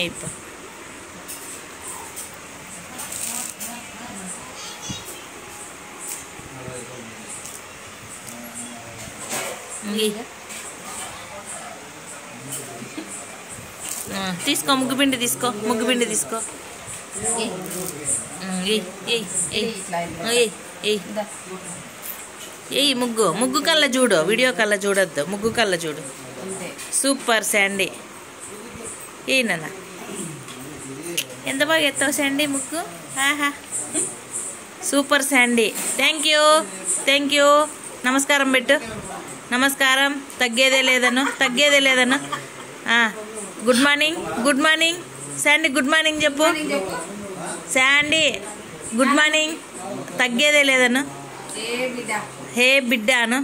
ఇప్ప తీసుకో ముగ్గుపిండి తీసుకో ముగ్గు కళ్ళ చూడు వీడియో కళ్ళ చూడొద్దు ముగ్గు కళ్ళ చూడు సూపర్ శాండీ నాన్న ఎంత బాగా ఎత్తావు శాండీ ముగ్గు ఆహా సూపర్ శాండీ థ్యాంక్ యూ నమస్కారం పెట్టు నమస్కారం తగ్గేదే లేదను good morning Sandy good morning చెప్పు శాండీ గుడ్ మార్నింగ్ తగ్గేదే లేదను హే బిడ్డ అను